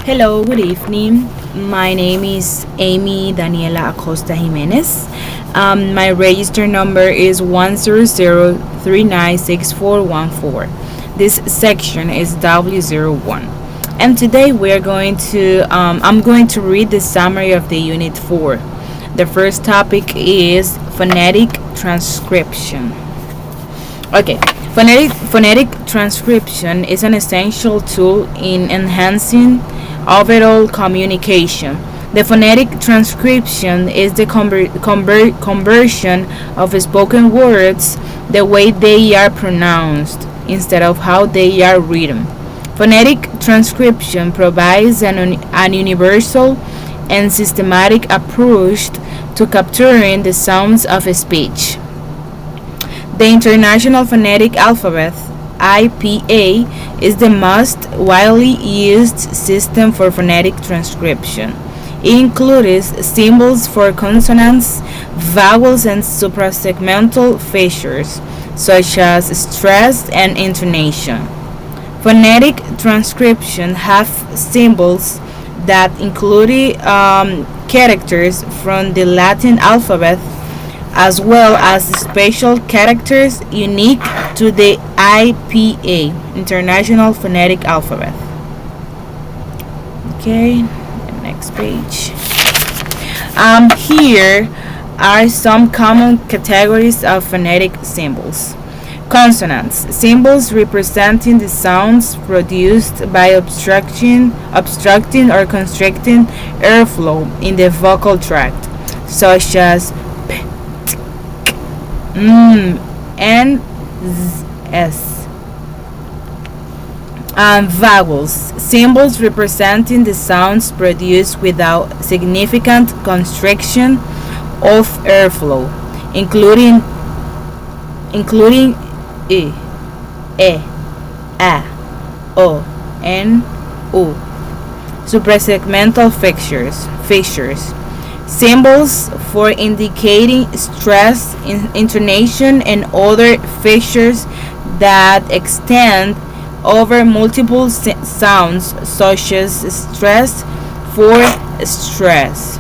Hello, good evening. My name is Amy Daniela Acosta Jimenez. My register number is 100396414. This section is W01. And today I'm going to read the summary of the Unit 4. The first topic is phonetic transcription. Okay, phonetic transcription is an essential tool in enhancing overall communication. The phonetic transcription is the conversion of spoken words the way they are pronounced instead of how they are written. Phonetic transcription provides an universal and systematic approach to capturing the sounds of a speech. The International Phonetic Alphabet IPA is the most widely used system for phonetic transcription. It includes symbols for consonants, vowels, and suprasegmental features, such as stress and intonation. Phonetic transcription have symbols that include characters from the Latin alphabet, as well as special characters unique to the IPA, International Phonetic Alphabet. Okay, next page. Here are some common categories of phonetic symbols. Consonants, symbols representing the sounds produced by obstructing or constricting airflow in the vocal tract, such as and s. Vowels, symbols representing the sounds produced without significant constriction of airflow, including e, a, o, and u. Suprasegmental fixtures, symbols for indicating stress, intonation, and other features that extend over multiple sounds, such as stress for stress.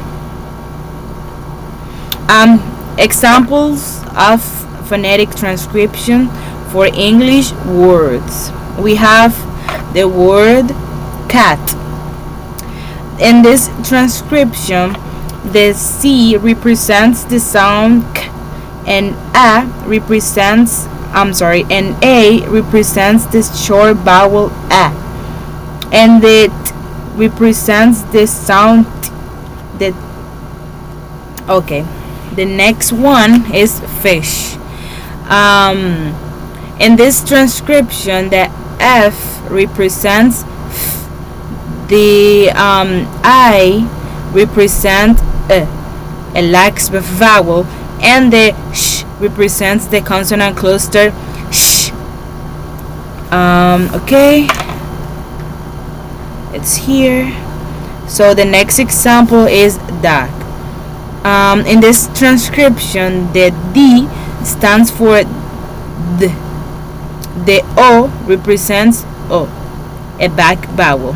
Examples of phonetic transcription for English words. We have the word cat. In this transcription, the C represents the sound K, and A represents the short vowel A, and the T represents the sound T. Okay, the next one is fish. In this transcription, the F represents F, the I represents a lax vowel, and the sh represents the consonant cluster sh. Okay, it's here. So the next example is duck. In this transcription, the D stands for D. The O represents O, a back vowel,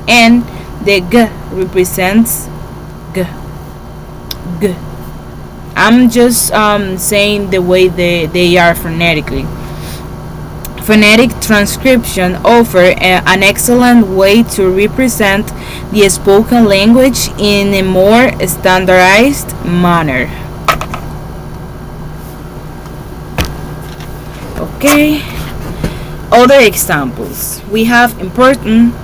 and the G represents G. G. I'm just saying the way they are phonetically. Phonetic transcription offer an excellent way to represent the spoken language in a more standardized manner. Okay, other examples. We have important,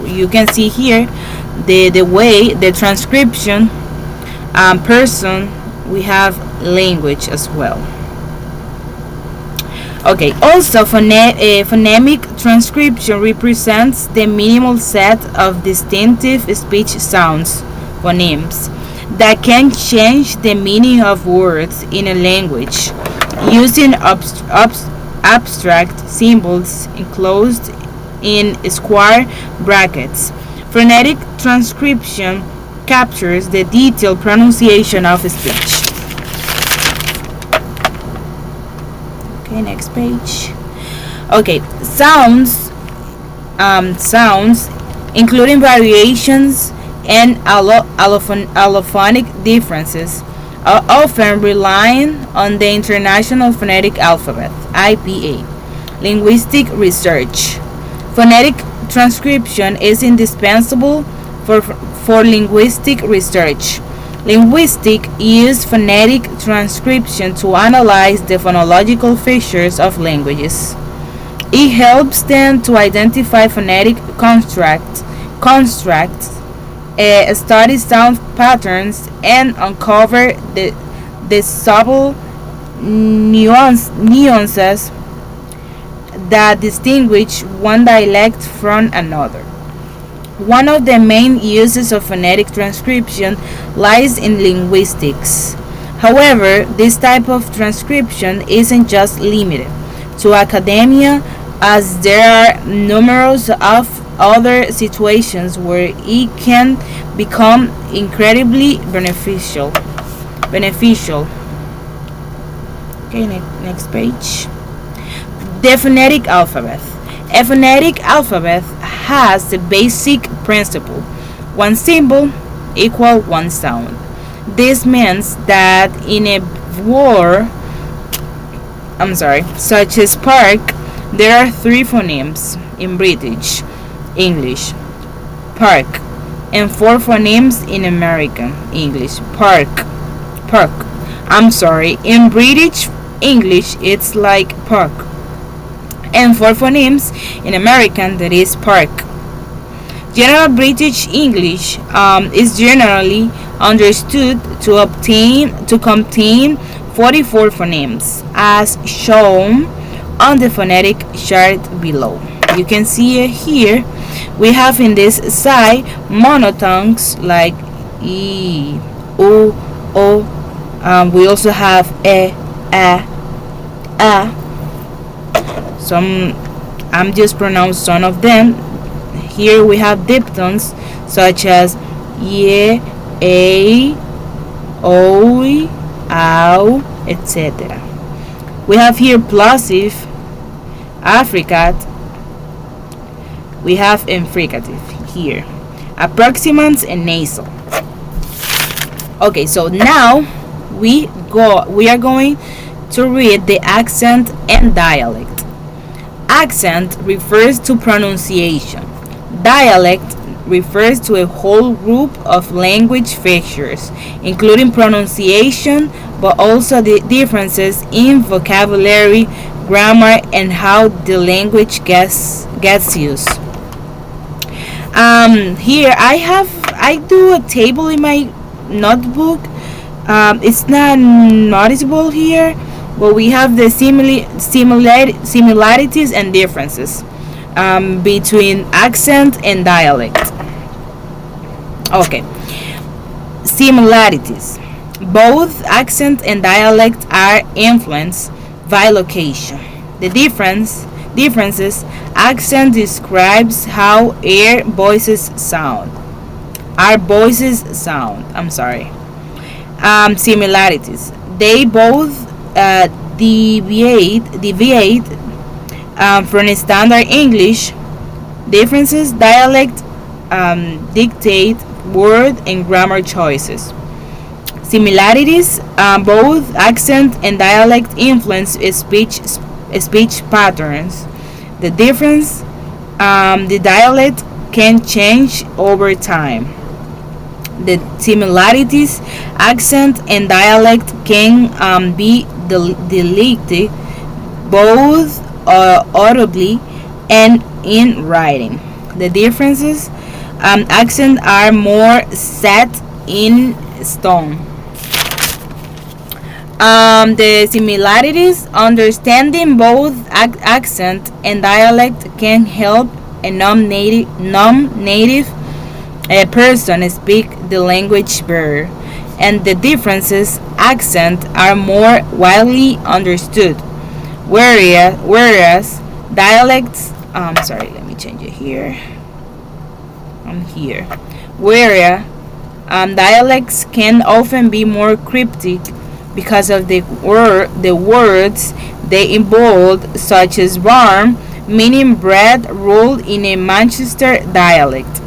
you can see here the way the transcription, person, we have language as well. Okay, also phonemic transcription represents the minimal set of distinctive speech sounds, phonemes, that can change the meaning of words in a language using abstract symbols enclosed in square brackets. Phonetic transcription captures the detailed pronunciation of speech. Okay, next page. Okay, sounds including variations and allophonic differences, often relying on the International Phonetic Alphabet (IPA). Linguistic research. Phonetic transcription is indispensable for linguistic research. Linguistics use phonetic transcription to analyze the phonological features of languages. It helps them to identify phonetic constructs, study sound patterns, and uncover the subtle nuances that distinguish one dialect from another. One of the main uses of phonetic transcription lies in linguistics. However, this type of transcription isn't just limited to academia, as there are numerous of other situations where it can become incredibly beneficial. Okay, next page. The phonetic alphabet. A phonetic alphabet has the basic principle: one symbol equal one sound. This means that in a word, such as park, there are three phonemes in British English, park, and four phonemes in American English, park. In British English, it's like park, and four phonemes in American, that is park. General British English is generally understood to contain 44 phonemes, as shown on the phonetic chart below. You can see it here. We have in this side monotongues like E, U, O. We also have E, A, A. I'm just pronouncing some of them. Here we have diphthongs such as ye, a, oi, ow, etc. We have here plosive, affricate. We have infricative here, approximants and nasal. Okay, so now we are going to read the accent and dialect. Accent refers to pronunciation. Dialect refers to a whole group of language features, including pronunciation, but also the differences in vocabulary, grammar, and how the language gets used. Here I do a table in my notebook. It's not noticeable here, but we have the similarities and differences between accent and dialect. Okay, similarities. Both accent and dialect are influenced by location. The differences: accent describes how our voices sound. Similarities: they both deviate from standard English. Differences: dialect dictate word and grammar choices. Similarities: both accent and dialect influence speech patterns. The difference: the dialect can change over time. The similarities: accent and dialect can be deleted both audibly and in writing. The differences: accents are more set in stone. The similarities: understanding both accent and dialect can help a non-native person speak the language better. And the differences: accent are more widely understood, whereas dialects let me change it here. Whereas dialects can often be more cryptic because of the words they involve, such as barn, meaning bread rolled in a Manchester dialect,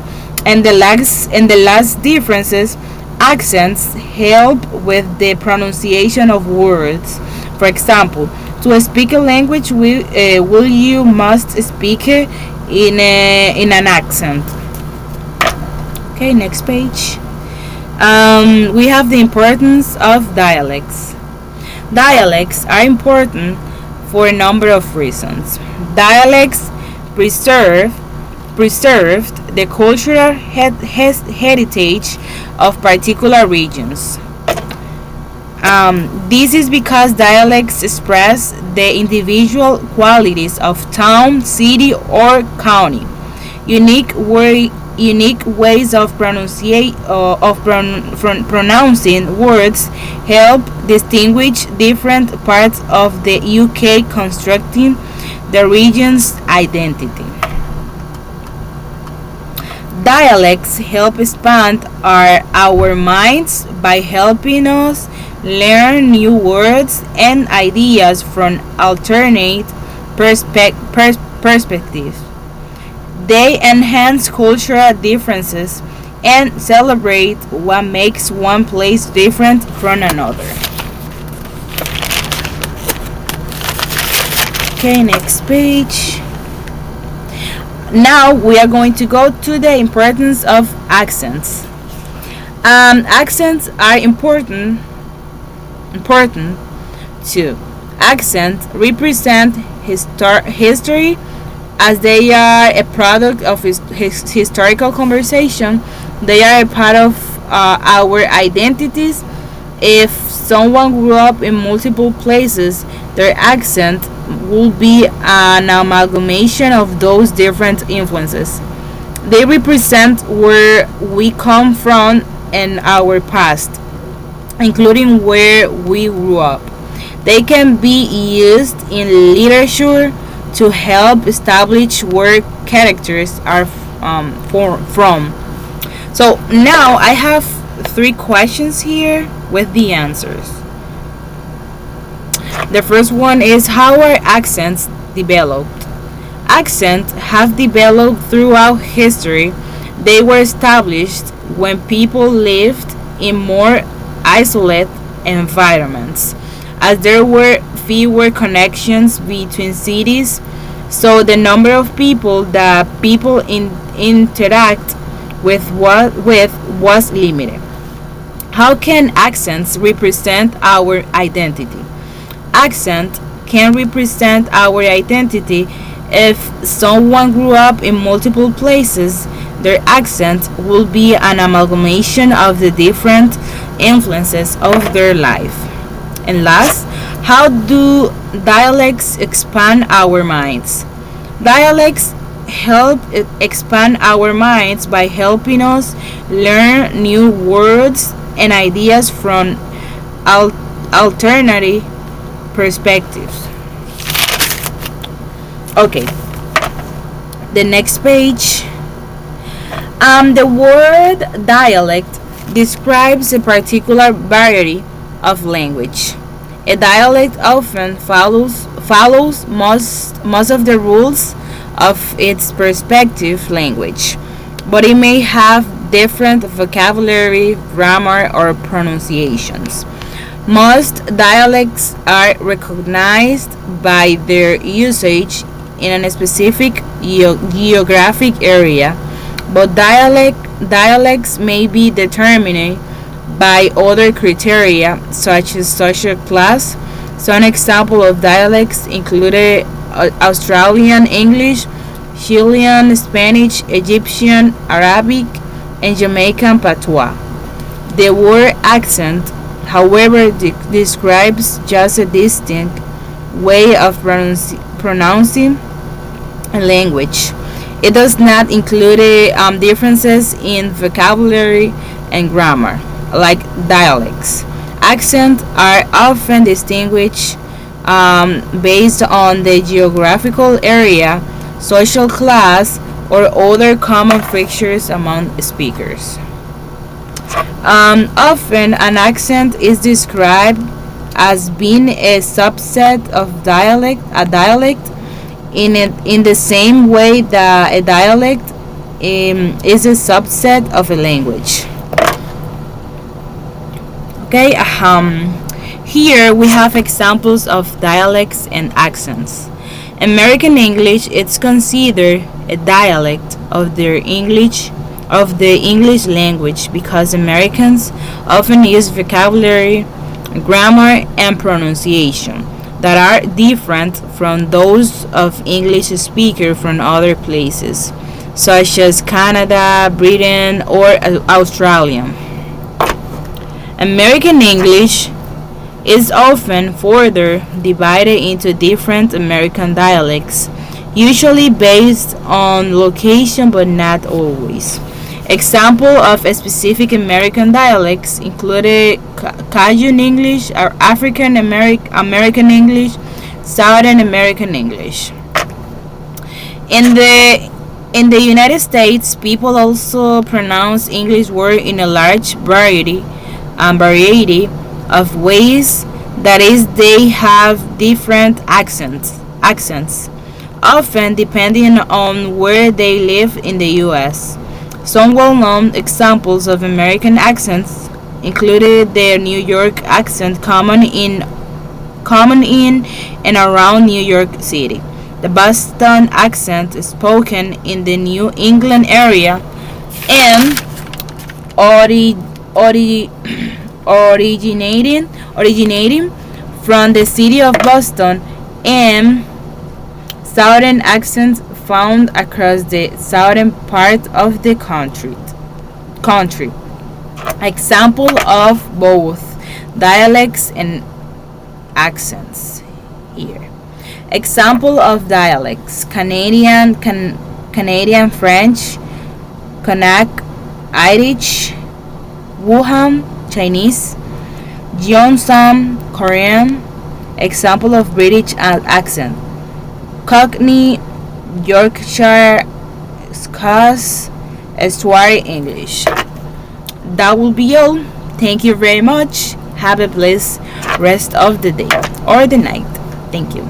And the last differences, accents help with the pronunciation of words. For example, to speak a language, will you must speak it in an accent. Okay, next page. We have the importance of dialects. Dialects are important for a number of reasons. Dialects preserve preserved the cultural heritage of particular regions. This is because dialects express the individual qualities of town, city, or county. Unique unique ways of pronouncing words help distinguish different parts of the UK, constructing the region's identity. Dialects help expand our minds by helping us learn new words and ideas from alternate perspectives. They enhance cultural differences and celebrate what makes one place different from another. Okay, next page. Now we are going to go to the importance of accents. Accents are important too. Accents represent history, as they are a product of historical conversation. They are a part of our identities. If someone grew up in multiple places, their accent will be an amalgamation of those different influences. They represent where we come from and our past, including where we grew up. They can be used in literature to help establish where characters are from. So now I have 3 questions here with the answers. The first one is, how are accents developed? Accents have developed throughout history. They were established when people lived in more isolated environments, as there were fewer connections between cities, so the number of people that people interact with was limited. How can accents represent our identity? Accent can represent our identity. If someone grew up in multiple places, their accent will be an amalgamation of the different influences of their life. And last, how do dialects expand our minds? Dialects help expand our minds by helping us learn new words and ideas from alternative perspectives. Okay, the next page. The word dialect describes a particular variety of language. A dialect often follows most of the rules of its respective language, but it may have different vocabulary, grammar, or pronunciations. Most dialects are recognized by their usage in a specific geographic area, but dialects may be determined by other criteria such as social class. Some examples of dialects include Australian English, Chilean Spanish, Egyptian Arabic, and Jamaican Patois. The word accent, however, describes just a distinct way of pronouncing a language. It does not include differences in vocabulary and grammar, like dialects. Accents are often distinguished based on the geographical area, social class, or other common features among speakers. Often, an accent is described as being a subset of a dialect, in the same way that a dialect is a subset of a language. Okay, here we have examples of dialects and accents. American English is considered a dialect of the English language because Americans often use vocabulary, grammar, and pronunciation that are different from those of English speakers from other places, such as Canada, Britain, or Australia. American English is often further divided into different American dialects, usually based on location but not always. Examples of specific American dialects include Cajun English or African American English, Southern American English. In the United States, people also pronounce English words in a large variety of ways. That is, they have different accents, often depending on where they live in the U.S. Some well-known examples of American accents included the New York accent common in and around New York City, the Boston accent spoken in the New England area, and originating from the city of Boston, and Southern accents found across the southern part of the country. Example of both dialects and accents here. Example of dialects: Canadian French, Kanak Irish, Wuhan Chinese, Gyeongsang Korean. Example of British accent: Cockney, Yorkshire, Scots, Estuary English. That will be all. Thank you very much. Have a blessed rest of the day or the night. Thank you.